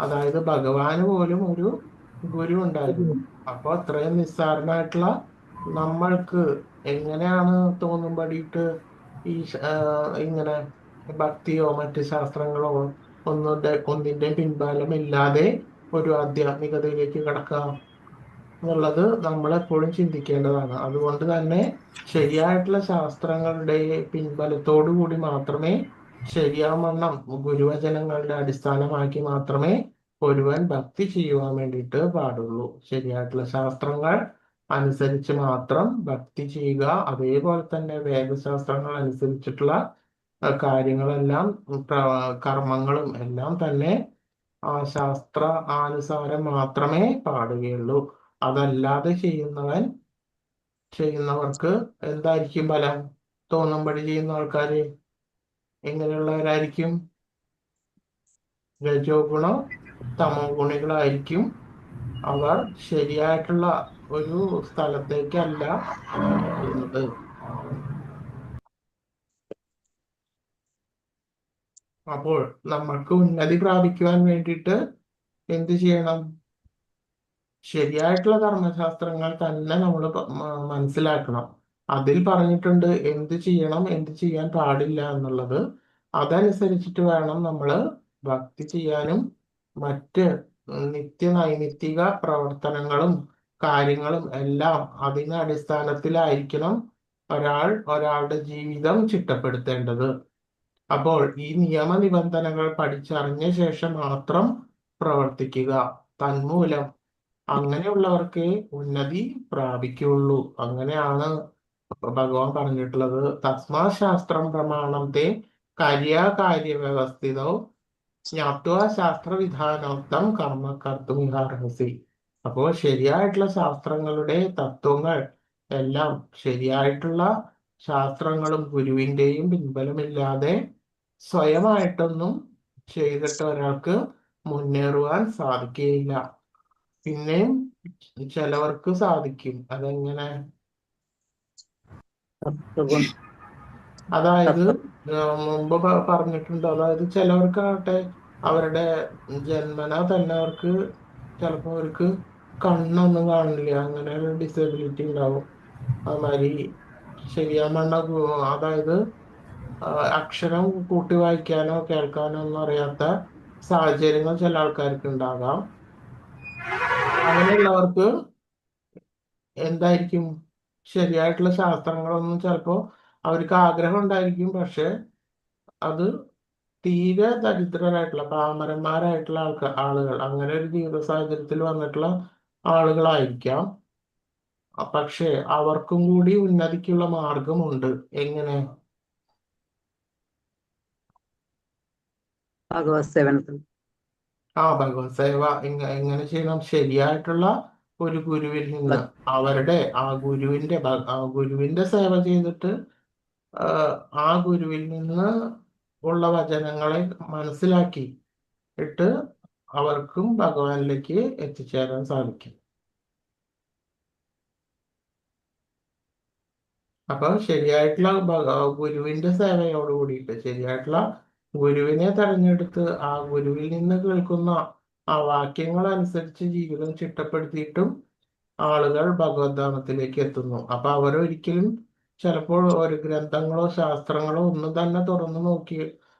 അതായത് ഭഗവാന് പോലും ഒരു ഗുരു ഉണ്ടായിരുന്നു. അപ്പൊ അത്രയും നിസ്സാരനായിട്ടുള്ള നമ്മൾക്ക് എങ്ങനെയാണ് തോന്നുമ്പടിയിട്ട് ഈ ഇങ്ങനെ ഭക്തിയോ മറ്റ് ശാസ്ത്രങ്ങളോ ഒന്നിന്റെയും പിൻബലം ഇല്ലാതെ ഒരു ആധ്യാത്മികതയിലേക്ക് കടക്കാം എന്നുള്ളത് നമ്മൾ എപ്പോഴും ചിന്തിക്കേണ്ടതാണ്. അതുകൊണ്ട് തന്നെ ശരിയായിട്ടുള്ള ശാസ്ത്രങ്ങളുടെ പിൻബലത്തോടു കൂടി മാത്രമേ, ശരിയാവണ്ണം ഗുരുവചനങ്ങളുടെ അടിസ്ഥാനമാക്കി മാത്രമേ ഒരുവൻ ഭക്തി ചെയ്യുവാൻ വേണ്ടിയിട്ട് പാടുള്ളൂ. ശരിയായിട്ടുള്ള ശാസ്ത്രങ്ങൾ അനുസരിച്ച് മാത്രം ഭക്തി ചെയ്യുക. അതേപോലെ തന്നെ വേദശാസ്ത്രങ്ങൾ അനുസരിച്ചിട്ടുള്ള കാര്യങ്ങളെല്ലാം, കർമ്മങ്ങളും എല്ലാം തന്നെ ആ ശാസ്ത്ര അനുസാരം മാത്രമേ പാടുകയുള്ളൂ. അതല്ലാതെ ചെയ്യുന്നവർക്ക് എന്തായിരിക്കും ഫലം? തോന്നുമ്പടി ചെയ്യുന്ന ആൾക്കാര് എങ്ങനെയുള്ളവരായിരിക്കും? രജോ ഗുണ തമോ ഗുണികളായിരിക്കും. അവർ ശരിയായിട്ടുള്ള ഒരു സ്ഥലത്തേക്കല്ല പോകുന്നത്. അപ്പോൾ നമ്മൾക്ക് ഉന്നതി പ്രാപിക്കുവാൻ വേണ്ടിയിട്ട് എന്ത് ചെയ്യണം? ശരിയായിട്ടുള്ള കർമ്മശാസ്ത്രങ്ങൾ തന്നെ നമ്മൾ മനസ്സിലാക്കണം. അതിൽ പറഞ്ഞിട്ടുണ്ട് എന്ത് ചെയ്യണം, എന്ത് ചെയ്യാൻ പാടില്ല എന്നുള്ളത്. അതനുസരിച്ചിട്ട് വേണം നമ്മൾ ഭക്തി ചെയ്യാനും മറ്റ് നൈമിത്തിക പ്രവർത്തനങ്ങളും കാര്യങ്ങളും എല്ലാം അതിന് അടിസ്ഥാനത്തിലായിരിക്കണം ഒരാളുടെ ജീവിതം ചിട്ടപ്പെടുത്തേണ്ടത്. അപ്പോൾ ഈ നിയമനിബന്ധനകൾ പഠിച്ചറിഞ്ഞ ശേഷം മാത്രം പ്രവർത്തിക്കുക. തന്മൂലം അങ്ങനെയുള്ളവർക്ക് ഉന്നതി പ്രാപിക്കുള്ളൂ. അങ്ങനെയാണ് ഭഗവാൻ പറഞ്ഞിട്ടുള്ളത്. തസ്മാ ശാസ്ത്രം പ്രമാണം തേ കാര്യവ്യവസ്ഥിതോ ജ്ഞാത്വാ ശാസ്ത്രവിധാനോക്തം കർമ്മ കർത്തുമിഹാർഹസി. അപ്പോൾ ശരിയായിട്ടുള്ള ശാസ്ത്രങ്ങളുടെ തത്വങ്ങൾ എല്ലാം, ശരിയായിട്ടുള്ള ശാസ്ത്രങ്ങളും ഗുരുവിന്റെയും പിൻബലമില്ലാതെ സ്വയമായിട്ടൊന്നും ചെയ്തിട്ട് ഒരാൾക്ക് മുന്നേറുവാൻ സാധിക്കുകയില്ല. പിന്നെയും ചിലവർക്ക് സാധിക്കും. അതെങ്ങനെ? അതായത് മുമ്പ് പറഞ്ഞിട്ടുണ്ട്. അതായത് ചിലവർക്കാകട്ടെ അവരുടെ ജന്മന തന്നെ അവർക്ക് ചിലപ്പോൾ അവർക്ക് കണ്ണൊന്നും കാണില്ല, അങ്ങനെ ഒരു ഡിസബിലിറ്റി ഉണ്ടാവും. അതുമാതിരി ശരിയാവണ്ണ അതായത് അക്ഷരം കൂട്ടി വായിക്കാനോ കേൾക്കാനോ ഒന്നും അറിയാത്ത സാഹചര്യങ്ങൾ ചില ആൾക്കാർക്ക് ഉണ്ടാകാം. അങ്ങനെയുള്ളവർക്ക് എന്തായിരിക്കും? ശരിയായിട്ടുള്ള ശാസ്ത്രങ്ങളൊന്നും ചിലപ്പോൾ അവർക്ക് ആഗ്രഹം ഉണ്ടായിരിക്കും, പക്ഷെ അത് തീരെ ദരിദ്രരായിട്ടുള്ള പാമരന്മാരായിട്ടുള്ള ആളുകൾ അങ്ങനെ ഒരു ജീവിത സാഹചര്യത്തിൽ വന്നിട്ടുള്ള ആളുകളായിരിക്കാം. പക്ഷേ അവർക്കും കൂടി ഉന്നതിക്കുള്ള മാർഗമുണ്ട്. എങ്ങനെ? ഭഗവത് സേവനത്തിൽ. ഭഗവത് സേവ എങ്ങനെ ചെയ്യണം? ശരിയായിട്ടുള്ള ഒരു ഗുരുവിൽ നിന്ന് ആ ഗുരുവിന്റെ സേവ ചെയ്തിട്ട് ആ ഗുരുവിൽ നിന്ന് ഉള്ള വചനങ്ങളെ മനസ്സിലാക്കി ഇട്ട് അവർക്കും ഭഗവാനിലേക്ക് എത്തിച്ചേരാൻ സാധിക്കും. അപ്പൊ ശരിയായിട്ടുള്ള ഗുരുവിന്റെ സേവയോട് കൂടിയിട്ട് ശരിയായിട്ടുള്ള ഗുരുവിനെ തെരഞ്ഞെടുത്ത് ആ ഗുരുവിൽ നിന്ന് കേൾക്കുന്ന ആ വാക്യങ്ങൾ അനുസരിച്ച് ജീവിതം ചിട്ടപ്പെടുത്തിയിട്ടും ആളുകൾ ഭഗവദ്ധാമത്തിലേക്ക് എത്തുന്നു. അപ്പൊ അവരൊരിക്കലും ചിലപ്പോൾ ഒരു ഗ്രന്ഥങ്ങളോ ശാസ്ത്രങ്ങളോ ഒന്നും തന്നെ തുറന്നു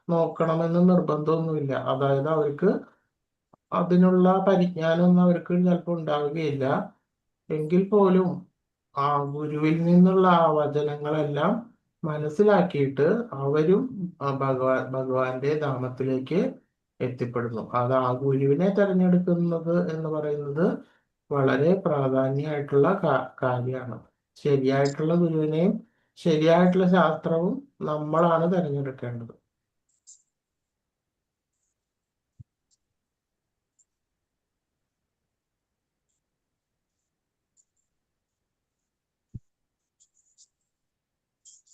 നോക്കണമെന്ന് നിർബന്ധമൊന്നുമില്ല. അതായത് അവർക്ക് അതിനുള്ള പരിജ്ഞാനമൊന്നും അവർക്ക് ചിലപ്പോൾ ഉണ്ടാവുകയില്ല. എങ്കിൽ പോലും ആ ഗുരുവിൽ നിന്നുള്ള ആ വചനങ്ങളെല്ലാം മനസ്സിലാക്കിയിട്ട് അവരും ഭഗവാന്റെ ധാമത്തിലേക്ക് എത്തിപ്പെടുന്നു. അത് ആ ഗുരുവിനെ തെരഞ്ഞെടുക്കുന്നത് എന്ന് പറയുന്നത് വളരെ പ്രാധാന്യമായിട്ടുള്ള കാര്യമാണ്. ശരിയായിട്ടുള്ള ഗുരുവിനെയും ശരിയായിട്ടുള്ള ശാസ്ത്രവും നമ്മളാണ് തിരഞ്ഞെടുക്കേണ്ടത്.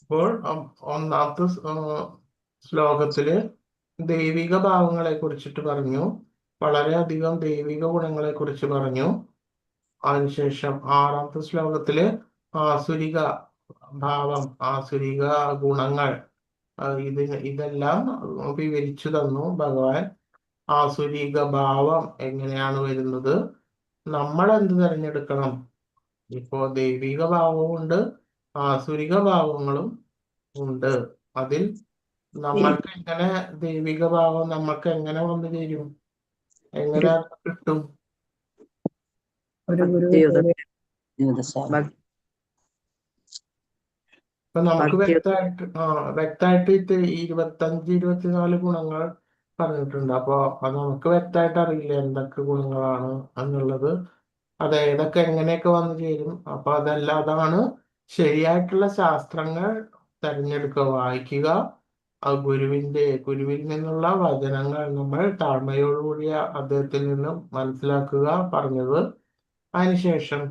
അപ്പോൾ ഒന്നാമത്തെ ശ്ലോകത്തില് ദൈവിക ഭാവങ്ങളെ കുറിച്ചിട്ട് പറഞ്ഞു, വളരെയധികം ദൈവിക ഗുണങ്ങളെ കുറിച്ച് പറഞ്ഞു. അതിനുശേഷം 6ാമത്തെ ശ്ലോകത്തില് ആസുരിക ഭാവം, ആസുരിക ഗുണങ്ങൾ ഇതെല്ലാം വിവരിച്ചു തന്നു ഭഗവാൻ. ആസുരിക ഭാവം എങ്ങനെയാണ് വരുന്നത്, നമ്മൾ എന്ത് തിരഞ്ഞെടുക്കണം? ഇപ്പോ ദൈവിക ഭാവവും ഉണ്ട്, ആസുരിക ഭാവങ്ങളും ഉണ്ട്. അതിൽ നമ്മൾക്ക് എങ്ങനെ ദൈവിക ഭാവം നമ്മൾക്ക് എങ്ങനെ വന്നു ചേരും, എങ്ങനെ കിട്ടും? ഇപ്പൊ നമുക്ക് വ്യക്തമായിട്ട് 25-24 ഗുണങ്ങൾ പറഞ്ഞിട്ടുണ്ട്. അപ്പൊ അത് നമുക്ക് വ്യക്തമായിട്ട് അറിയില്ല എന്തൊക്കെ ഗുണങ്ങളാണ് എന്നുള്ളത്, അത് ഏതൊക്കെ എങ്ങനെയൊക്കെ വന്നു ചേരും. അപ്പൊ അതാണ് ശരിയായിട്ടുള്ള ശാസ്ത്രങ്ങൾ തിരഞ്ഞെടുക്കുക, വായിക്കുക, ആ ഗുരുവിൽ നിന്നുള്ള വചനങ്ങൾ നമ്മൾ താഴ്മയോടുകൂടിയ അദ്ദേഹത്തിൽ നിന്നും മനസ്സിലാക്കുക പറഞ്ഞത്. അതിനുശേഷം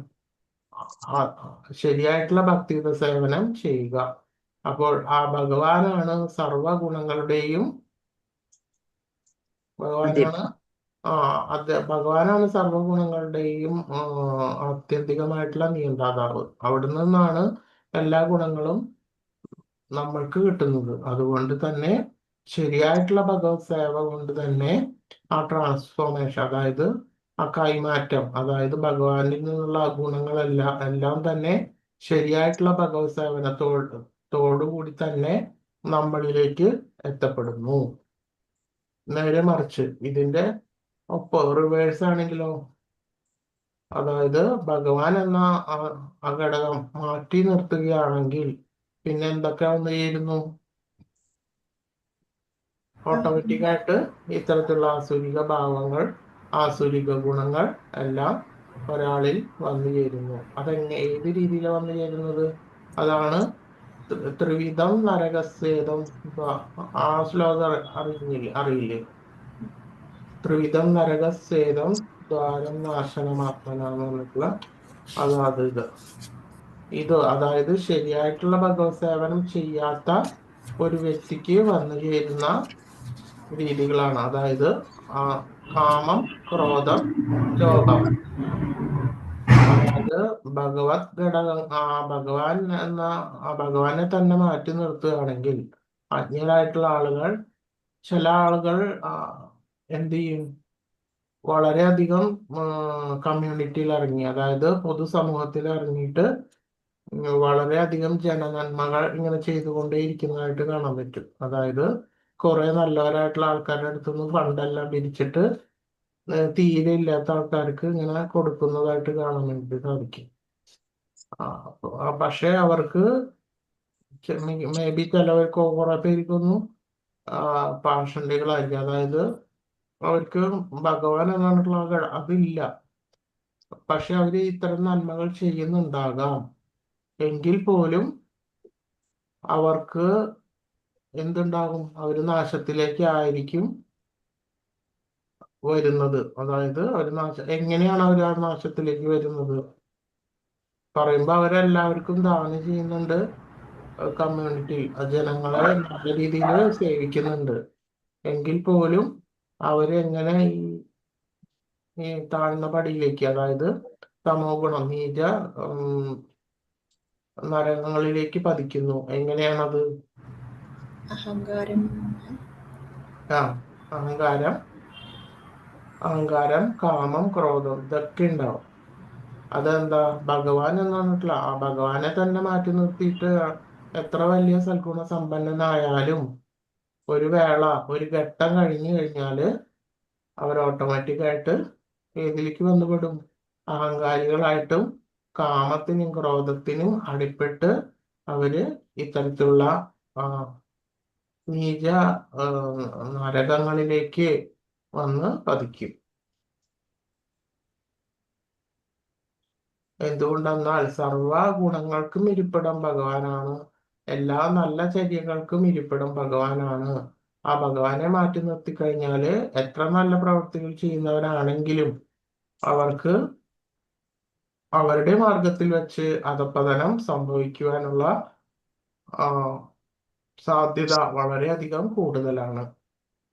ശരിയായിട്ടുള്ള ഭക്തിയുത സേവനം ചെയ്യുക. അപ്പോൾ ആ ഭഗവാനാണ് സർവഗുണങ്ങളുടെയും ഭഗവാനാണ് സർവഗുണങ്ങളുടെയും ആത്യന്തികമായിട്ടുള്ള നിയന്ത്രാതാവ്. അവിടെ നിന്നാണ് എല്ലാ ഗുണങ്ങളും നമ്മൾക്ക് കിട്ടുന്നത്. അതുകൊണ്ട് തന്നെ ശരിയായിട്ടുള്ള ഭഗവത് സേവ കൊണ്ട് തന്നെ ആ ട്രാൻസ്ഫോർമേഷൻ, അതായത് ആ കൈമാറ്റം, അതായത് ഭഗവാനിൽ നിന്നുള്ള എല്ലാം തന്നെ ശരിയായിട്ടുള്ള ഭഗവത് സേവനത്തോടുകൂടി തന്നെ നമ്മളിലേക്ക് എത്തപ്പെടുന്നു. നേരെ മറിച്ച് ഇതിന്റെ റിവേഴ്സ് ആണെങ്കിലോ, അതായത് ഭഗവാൻ എന്ന ആ ഘടകം മാറ്റി നിർത്തുകയാണെങ്കിൽ പിന്നെ എന്തൊക്കെ വന്നു ചേരുന്നു? ഓട്ടോമാറ്റിക്കായിട്ട് ഇത്തരത്തിലുള്ള ആസുരിക ഭാവങ്ങൾ, ആസുരിക ഗുണങ്ങൾ എല്ലാം ഒരാളിൽ വന്നു ചേരുന്നു. ഏത് രീതിയിലാണ് വന്നു ചേരുന്നത്? അതാണ് ത്രിവിധം നരകസ്വേദം. ആ ശ്ലോകം അറിയില്ലേ? ത്രിവിധം നരകസ്വേദം ദ്വാരം നാശനമാത്മനാന്നുള്ള അതായത് ശരിയായിട്ടുള്ള ഭഗവത് സേവനം ചെയ്യാത്ത ഒരു വ്യക്തിക്ക് വന്നു ചേരുന്ന രീതികളാണ്. അതായത് കാമം, ക്രോധം, ലോഭം. അതായത് ഭഗവത് ഘടകം ഭഗവാനെ തന്നെ മാറ്റി നിർത്തുകയാണെങ്കിൽ അജ്ഞരായിട്ടുള്ള ആളുകൾ, ചില ആളുകൾ എന്ത് ചെയ്യും? വളരെയധികം കമ്മ്യൂണിറ്റിയിൽ ഇറങ്ങി, അതായത് പൊതുസമൂഹത്തിൽ ഇറങ്ങിയിട്ട് വളരെയധികം ജനനന്മകൾ ഇങ്ങനെ ചെയ്തുകൊണ്ടേയിരിക്കുന്നതായിട്ട് കാണാൻ പറ്റും. അതായത് കുറെ നല്ലവരായിട്ടുള്ള ആൾക്കാരുടെ അടുത്തുനിന്ന് ഫണ്ടെല്ലാം പിരിച്ചിട്ട് തീരെ ഇല്ലാത്ത ആൾക്കാർക്ക് ഇങ്ങനെ കൊടുക്കുന്നതായിട്ട് കാണാൻ വേണ്ടി സാധിക്കും. പക്ഷെ അവർക്ക് മേ ബി ചിലവർക്ക് കുറെ പേർക്കൊന്നും പാഷണ്ഡികളായിരിക്കും. അതായത് അവർക്ക് ഭഗവാൻ എന്നായിട്ടുള്ള അതില്ല. പക്ഷെ അവര് ഇത്തരം നന്മകൾ ചെയ്യുന്നുണ്ടാകാം. എങ്കിൽ പോലും അവർക്ക് എന്തുണ്ടാകും? അവര് നാശത്തിലേക്ക് ആയിരിക്കും വരുന്നത്. അതായത് ഒരു എങ്ങനെയാണ് അവർ ആ നാശത്തിലേക്ക് വരുന്നത്? പറയുമ്പോ അവരെല്ലാവർക്കും ദാനം ചെയ്യുന്നുണ്ട്, കമ്മ്യൂണിറ്റി ജനങ്ങളെ നല്ല രീതിയിൽ സേവിക്കുന്നുണ്ട്. എങ്കിൽ പോലും അവരെങ്ങനെ ഈ താഴ്ന്ന പടിയിലേക്ക്, അതായത് തമോ ഗുണം, നീച ഉം, നരകങ്ങളിലേക്ക് പതിക്കുന്നു. എങ്ങനെയാണത്? അഹങ്കാരം. ആ അഹങ്കാരം, കാമം, ക്രോധം ഇതൊക്കെ ഉണ്ടാവും. അതെന്താ? ഭഗവാൻ എന്ന് പറഞ്ഞിട്ടില്ല. ആ ഭഗവാനെ തന്നെ മാറ്റി നിർത്തിയിട്ട് എത്ര വലിയ സൽഗുണ സമ്പന്നനായാലും ഒരു വേള, ഒരു ഘട്ടം കഴിഞ്ഞു കഴിഞ്ഞാല് അവർ ഓട്ടോമാറ്റിക്കായിട്ട് ഏതിലേക്ക് വന്നുപെടും? അഹങ്കാരികളായിട്ടും കാമത്തിനും ക്രോധത്തിനും അടിപ്പെട്ട് അവര് ഇത്തരത്തിലുള്ള ആ, നീച ആ, നരകങ്ങളിലേക്ക് വന്ന് പതിക്കും. എന്തുകൊണ്ടെന്നാൽ സർവ ഗുണങ്ങൾക്കും ഇരിപ്പിടം ഭഗവാനാണ്. എല്ലാ നല്ല ചര്യകൾക്കും ഇരിപ്പിടം ഭഗവാനാണ്. ആ ഭഗവാനെ മാറ്റി നിർത്തി കഴിഞ്ഞാല് എത്ര നല്ല പ്രവൃത്തികൾ ചെയ്യുന്നവരാണെങ്കിലും അവർക്ക് അവരുടെ മാർഗത്തിൽ വെച്ച് അധപ്പതനം സംഭവിക്കുവാനുള്ള ആ, സാധ്യത വളരെയധികം കൂടുതലാണ്.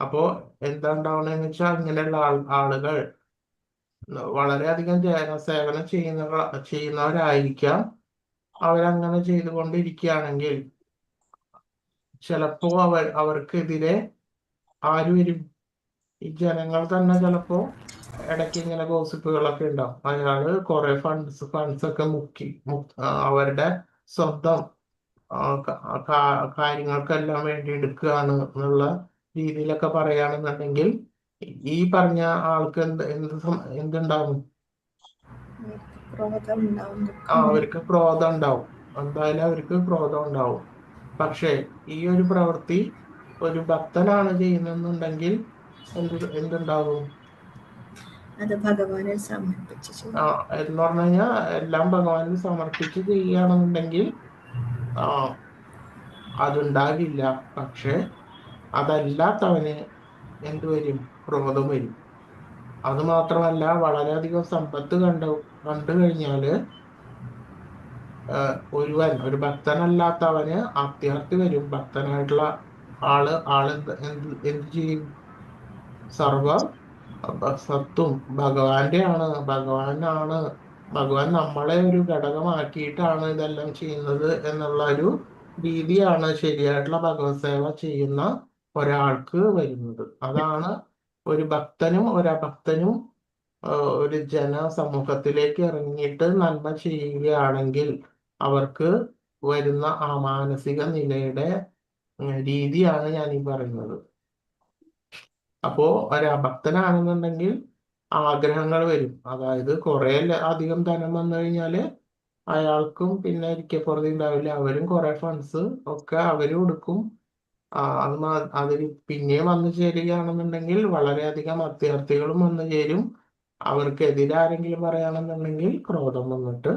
അപ്പോ എന്താ ഉണ്ടാവണെന്ന് വെച്ചാൽ ഇങ്ങനെയുള്ള ആളുകൾ വളരെയധികം സേവനം ചെയ്യുന്നവരായിരിക്കാം. അവരങ്ങനെ ചെയ്തുകൊണ്ടിരിക്കുകയാണെങ്കിൽ ചിലപ്പോ അവർക്കെതിരെ ആര് വരും? ഈ ജനങ്ങൾ തന്നെ ചിലപ്പോ ഇടയ്ക്ക് ഇങ്ങനെ ഗോസിപ്പുകളൊക്കെ ഉണ്ടാവും. അയാള് കുറെ ഫണ്ട്സ് ഒക്കെ അവരുടെ സ്വന്തം കാര്യങ്ങൾക്കെല്ലാം വേണ്ടി എടുക്കുകയാണ് എന്നുള്ള രീതിയിലൊക്കെ പറയുകയാണെന്നുണ്ടെങ്കിൽ ഈ പറഞ്ഞ ആൾക്ക് എന്തുണ്ടാവും? ക്രോധം ഉണ്ടാവും, അവർക്ക് ക്രോധം ഉണ്ടാവും. എന്തായാലും അവർക്ക് ക്രോധം ഉണ്ടാവും. പക്ഷെ ഈ ഒരു പ്രവൃത്തി ഒരു ഭക്തനാണ് ചെയ്യുന്നെന്നുണ്ടെങ്കിൽ എന്തുണ്ടാകും? അത് ഭഗവാനെ സമർപ്പിച്ച് ആ എന്ന് പറഞ്ഞു കഴിഞ്ഞാൽ എല്ലാം ഭഗവാനിൽ സമർപ്പിച്ച് ചെയ്യുകയാണെന്നുണ്ടെങ്കിൽ ആ അതുണ്ടാകില്ല. പക്ഷെ അതല്ലാത്തവന് എന്തുവരും? ക്രോധം വരും. അത് മാത്രമല്ല, വളരെയധികം സമ്പത്ത് കണ്ടു കഴിഞ്ഞാല് ഒരു ഭക്തനല്ലാത്തവന് അത്യാർത്തി വരും. ഭക്തനായിട്ടുള്ള ആള് എന്ത് ചെയ്യും? സർവ സത്തും ഭഗവാൻ നമ്മളെ ഒരു ഘടകമാക്കിയിട്ടാണ് ഇതെല്ലാം ചെയ്യുന്നത് എന്നുള്ള ഒരു രീതിയാണ് ശരിയായിട്ടുള്ള ഭഗവത് സേവ ചെയ്യുന്ന ഒരാൾക്ക് വരുന്നത്. അതാണ് ഒരു ഭക്തനും ഒരഭക്തനും ഒരു ജനസമൂഹത്തിലേക്ക് ഇറങ്ങിയിട്ട് നന്മ ചെയ്യുകയാണെങ്കിൽ അവർക്ക് വരുന്ന ആ മാനസിക നിലയുടെ രീതിയാണ് ഞാൻ ഈ പറയുന്നത്. അപ്പോ ഒരഭക്തനാണെന്നുണ്ടെങ്കിൽ ആഗ്രഹങ്ങൾ വരും. അതായത് കുറെ അധികം ധനം വന്നു കഴിഞ്ഞാല് അയാൾക്കും പിന്നെ ഇരിക്കപ്പുറതി ഉണ്ടാവില്ല. അവരും കുറെ ഫണ്ട്സ് ഒക്കെ അവരും കൊടുക്കും. അതിൽ പിന്നെയും വന്നു ചേരുകയാണെന്നുണ്ടെങ്കിൽ വളരെയധികം അത്യാർത്ഥികളും വന്നു ചേരും. അവർക്കെതിരെ ആരെങ്കിലും പറയുകയാണെന്നുണ്ടെങ്കിൽ ക്രോധം വന്നിട്ട്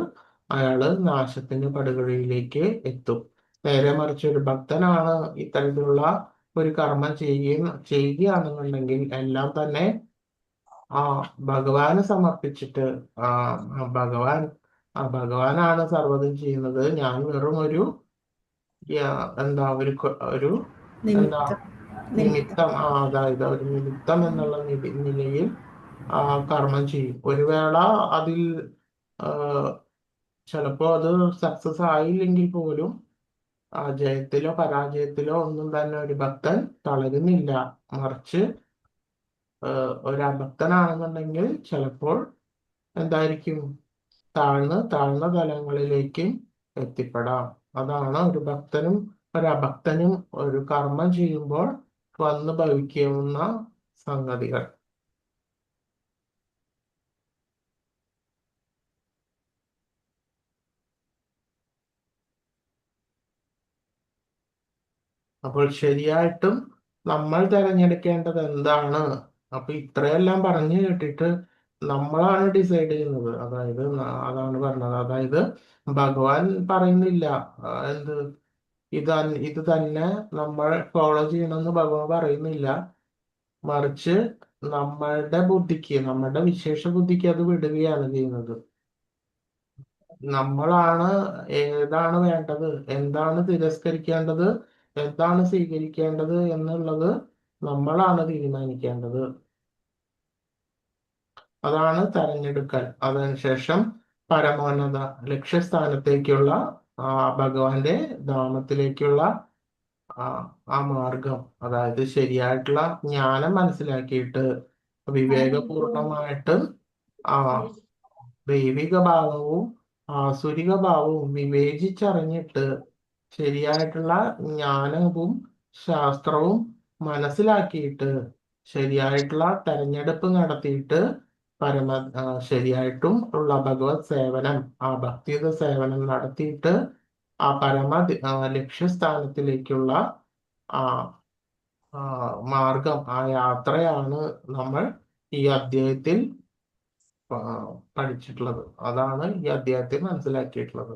അയാള് നാശത്തിന്റെ പടുകുഴിയിലേക്ക് എത്തും. നേരെ മറിച്ച് ഒരു ഭക്തനാണ് ഇത്തരത്തിലുള്ള ഒരു കർമ്മം ചെയ്യുകയാണെന്നുണ്ടെങ്കിൽ എല്ലാം തന്നെ ആ ഭഗവാന് സമർപ്പിച്ചിട്ട് ആ ഭഗവാൻ ഭഗവാനാണ് സർവ്വതും ചെയ്യുന്നത്. ഞാൻ വെറും ഒരു എന്താ ഒരു എന്താ നിമിത്തം, അതായത് ഒരു നിമിത്തം എന്നുള്ള നിലയിൽ കർമ്മം ചെയ്യും. ഒരു വേള അതിൽ ചിലപ്പോ അത് സക്സസ് ആയില്ലെങ്കിൽ പോലും ജയത്തിലോ പരാജയത്തിലോ ഒന്നും തന്നെ ഒരു ഭക്തൻ തളരുന്നില്ല. മറിച്ച് ഒരു അഭക്തനാണെന്നുണ്ടെങ്കിൽ ചിലപ്പോൾ എന്തായിരിക്കും? താഴ്ന്ന തലങ്ങളിലേക്ക് എത്തിപ്പെടാം. അതാണ് ഒരു ഭക്തനും ഒരു അഭക്തനും ഒരു കർമ്മം ചെയ്യുമ്പോൾ വന്നു ഭവിക്കാവുന്ന സംഗതികൾ. അപ്പോൾ ശരിയായിട്ടും നമ്മൾ തിരഞ്ഞെടുക്കേണ്ടത് എന്താണ്? അപ്പൊ ഇത്രയെല്ലാം പറഞ്ഞു കേട്ടിട്ട് നമ്മളാണ് ഡിസൈഡ് ചെയ്യുന്നത്. അതായത് അതാണ് പറഞ്ഞത്. അതായത് ഭഗവാൻ പറയുന്നില്ല എന്ത് ഇത് തന്നെ നമ്മൾ ഫോളോ ചെയ്യണമെന്ന് ഭഗവാൻ പറയുന്നില്ല. മറിച്ച് നമ്മളുടെ ബുദ്ധിക്ക്, നമ്മുടെ വിശേഷ ബുദ്ധിക്ക് അത് വിടുകയാണ് ചെയ്യുന്നത്. നമ്മളാണ് ഏതാണ് വേണ്ടത്, എന്താണ് തിരസ്കരിക്കേണ്ടത്, എന്താണ് സ്വീകരിക്കേണ്ടത് എന്നുള്ളത് നമ്മളാണ് തീരുമാനിക്കേണ്ടത്. അതാണ് തെരഞ്ഞെടുക്കൽ. അതിനുശേഷം പരമോന്നത ലക്ഷ്യസ്ഥാനത്തേക്കുള്ള ഭഗവാന്റെ ധാമത്തിലേക്കുള്ള ആ മാർഗം, അതായത് ശരിയായിട്ടുള്ള ജ്ഞാനം മനസ്സിലാക്കിയിട്ട് വിവേകപൂർണമായിട്ട് ആ ദൈവിക ഭാവവും ആസുരിക ഭാവവും വിവേചിച്ചറിഞ്ഞിട്ട് ശരിയായിട്ടുള്ള ജ്ഞാനവും ശാസ്ത്രവും മനസ്സിലാക്കിയിട്ട് ശരിയായിട്ടുള്ള തെരഞ്ഞെടുപ്പ് നടത്തിയിട്ട് ശരിയായിട്ടും ഉള്ള ഭഗവത് സേവനം, ആ ഭക്തിയുത സേവനം നടത്തിയിട്ട് ആ ലക്ഷ്യസ്ഥാനത്തിലേക്കുള്ള ആ മാർഗം, ആ യാത്രയാണ് നമ്മൾ ഈ അധ്യായത്തിൽ പഠിച്ചിട്ടുള്ളത്. അതാണ് ഈ അധ്യായത്തിൽ മനസ്സിലാക്കിയിട്ടുള്ളത്.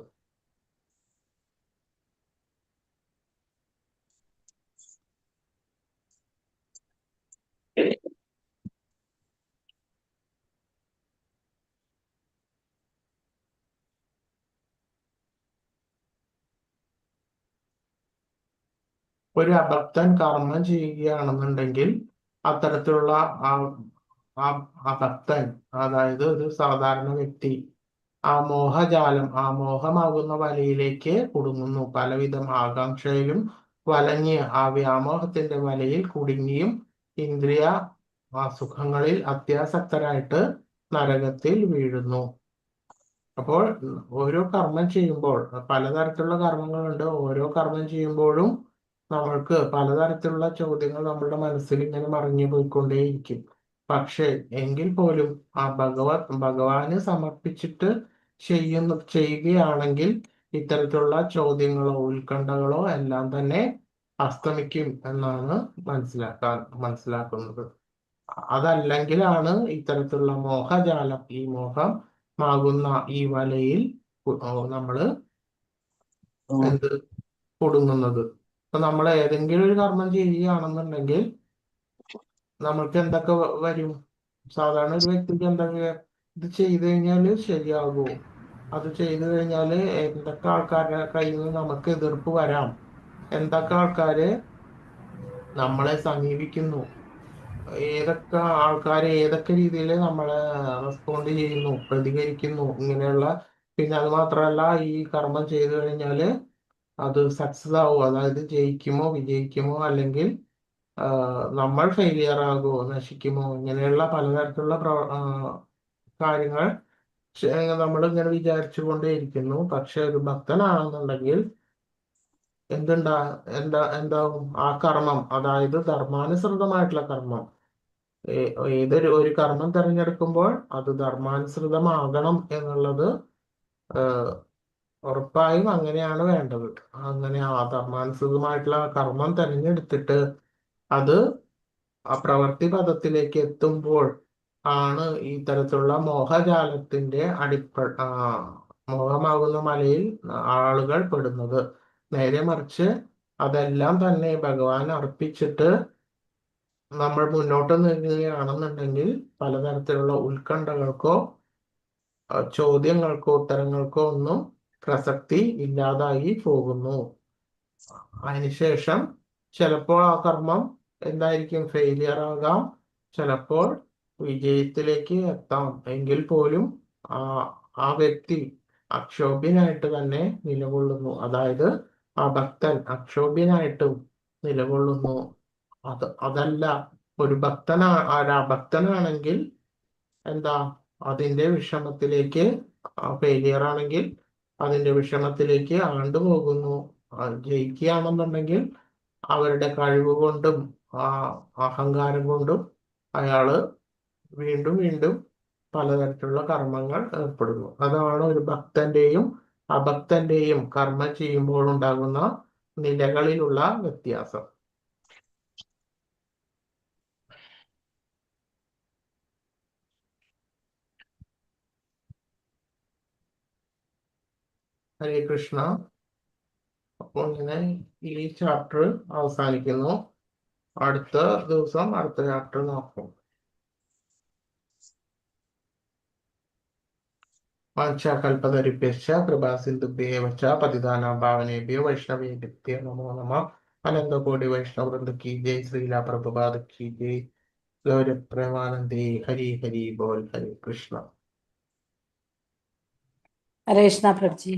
ഒരു അഭക്തൻ കർമ്മം ചെയ്യുകയാണെന്നുണ്ടെങ്കിൽ അത്തരത്തിലുള്ള ആ ഭക്തൻ, അതായത് ഒരു സാധാരണ വ്യക്തി, ആ മോഹജാലം, ആ മോഹമാകുന്ന വലയിലേക്ക് കുടുങ്ങുന്നു. പലവിധം ആകാംക്ഷയിലും വലഞ്ഞ് ആ വ്യാമോഹത്തിന്റെ വലയിൽ കുടുങ്ങിയും ഇന്ദ്രിയ സുഖങ്ങളിൽ അത്യാസക്തരായിട്ട് നരകത്തിൽ വീഴുന്നു. അപ്പോൾ ഓരോ കർമ്മം ചെയ്യുമ്പോൾ, പലതരത്തിലുള്ള കർമ്മങ്ങളുണ്ട്. ഓരോ കർമ്മം ചെയ്യുമ്പോഴും നമ്മൾക്ക് പലതരത്തിലുള്ള ചോദ്യങ്ങൾ നമ്മുടെ മനസ്സിൽ ഇങ്ങനെ മറിഞ്ഞു പോയിക്കൊണ്ടേയിരിക്കും. പക്ഷെ എങ്കിൽ പോലും ആ ഭഗവാന് സമർപ്പിച്ചിട്ട് ചെയ്യുകയാണെങ്കിൽ ഇത്തരത്തിലുള്ള ചോദ്യങ്ങളോ ഉത്കണ്ഠകളോ എല്ലാം തന്നെ അസ്തമിക്കും എന്നാണ് മനസ്സിലാക്കുന്നത്. അതല്ലെങ്കിലാണ് ഇത്തരത്തിലുള്ള മോഹജാലം, ഈ മോഹമാകുന്ന ഈ വലയിൽ നമ്മള് എന്ത് കൊടുങ്ങുന്നത്. ഇപ്പൊ നമ്മൾ ഏതെങ്കിലും ഒരു കർമ്മം ചെയ്യുകയാണെന്നുണ്ടെങ്കിൽ നമ്മൾക്ക് എന്തൊക്കെ വരും? സാധാരണ ഒരു വ്യക്തിക്ക് എന്തൊക്കെ, ഇത് ചെയ്തു കഴിഞ്ഞാല് ശരിയാകുമോ, അത് ചെയ്തു കഴിഞ്ഞാല് എന്തൊക്കെ ആൾക്കാരുടെ കയ്യിൽ നിന്ന് നമുക്ക് എതിർപ്പ് വരാം, എന്തൊക്കെ ആൾക്കാര് നമ്മളെ സമീപിക്കുന്നു, ഏതൊക്കെ ആൾക്കാര് ഏതൊക്കെ രീതിയിൽ നമ്മളെ റെസ്പോണ്ട് ചെയ്യുന്നു, പ്രതികരിക്കുന്നു, ഇങ്ങനെയുള്ള. പിന്നെ അത് മാത്രമല്ല, ഈ കർമ്മം ചെയ്തു കഴിഞ്ഞാല് അത് സക്സസ് ആവുമോ, അതായത് ജയിക്കുമോ, വിജയിക്കുമോ, അല്ലെങ്കിൽ നമ്മൾ ഫെയിലിയർ ആകുമോ, നശിക്കുമോ, ഇങ്ങനെയുള്ള പലതരത്തിലുള്ള കാര്യങ്ങൾ നമ്മൾ ഇങ്ങനെ വിചാരിച്ചു കൊണ്ടേയിരിക്കുന്നു. പക്ഷെ ഒരു ഭക്തനാണെന്നുണ്ടെങ്കിൽ എന്താവും ആ കർമ്മം, അതായത് ധർമാനുസൃതമായിട്ടുള്ള കർമ്മം, ഒരു കർമ്മം തിരഞ്ഞെടുക്കുമ്പോൾ അത് ധർമാനുസൃതമാകണം എന്നുള്ളത് ഉറപ്പായും അങ്ങനെയാണ് വേണ്ടത്. അങ്ങനെ ആ ധർമാനുസൃതമായിട്ടുള്ള കർമ്മം തിരഞ്ഞെടുത്തിട്ട് അത് ആ പ്രവൃത്തി പദത്തിലേക്ക് എത്തുമ്പോൾ ആണ് ഈ തരത്തിലുള്ള മോഹജാലത്തിന്റെ മോഹമാകുന്ന മലയിൽ ആളുകൾ പെടുന്നത്. നേരെ മറിച്ച് അതെല്ലാം തന്നെ ഭഗവാൻ അർപ്പിച്ചിട്ട് നമ്മൾ മുന്നോട്ട് നീങ്ങുകയാണെന്നുണ്ടെങ്കിൽ പലതരത്തിലുള്ള ഉത്കണ്ഠകൾക്കോ ചോദ്യങ്ങൾക്കോ ഉത്തരങ്ങൾക്കോ ഒന്നും പ്രസക്തി ഇല്ലാതായി പോകുന്നു. അതിനുശേഷം ചിലപ്പോൾ ആ കർമ്മം എന്തായിരിക്കും, ഫെയിലിയർ ആകാം, ചിലപ്പോൾ വിജയത്തിലേക്ക് എത്താം. എങ്കിൽ പോലും ആ വ്യക്തി അക്ഷോഭ്യനായിട്ട് തന്നെ നിലകൊള്ളുന്നു. അതായത് ആ ഭക്തൻ അക്ഷോഭ്യനായിട്ടും നിലകൊള്ളുന്നു. അതല്ല, ഒരു ഭക്തനാണെങ്കിൽ എന്താ, അതിന്റെ വിഷമത്തിലേക്ക്, ഫെയിലിയർ ആണെങ്കിൽ അതിന്റെ വിഷമത്തിലേക്ക് ആണ്ടുപോകുന്നു. ജയിക്കുകയാണെന്നുണ്ടെങ്കിൽ അവരുടെ കഴിവ് കൊണ്ടും അഹങ്കാരം കൊണ്ടും അയാള് വീണ്ടും വീണ്ടും പലതരത്തിലുള്ള കർമ്മങ്ങൾ ഏർപ്പെടുന്നു. അതാണ് ഒരു ഭക്തന്റെയും അഭക്തന്റെയും കർമ്മം ചെയ്യുമ്പോൾ ഉണ്ടാകുന്ന നിലകളിലുള്ള വ്യത്യാസം. ഹരേ കൃഷ്ണ. അപ്പോൾ ഇങ്ങനെ ഈ ചാപ്റ്റർ അവസാനിക്കുന്നു. അടുത്ത ദിവസം അടുത്ത ചാപ്റ്റർ നോക്കും. വാഞ്ചാകൽപതരുഭ്യശ്ച കൃപാസിന്ധുഭ്യേവ ച പതിതാനാം പാവനേഭ്യോ വൈഷ്ണവേഭ്യോ നമോ നമഃ. അനന്തകോടി വൈഷ്ണവവൃന്ദ കി ജയ്. ശ്രീല പ്രഭുപാദ കി ജയ്. ഗൗര പ്രേമാനന്ദേ. ഹരി ഹരി ബോൽ. ഹരേ കൃഷ്ണ. ഹരേ കൃഷ്ണ പ്രഭുജി.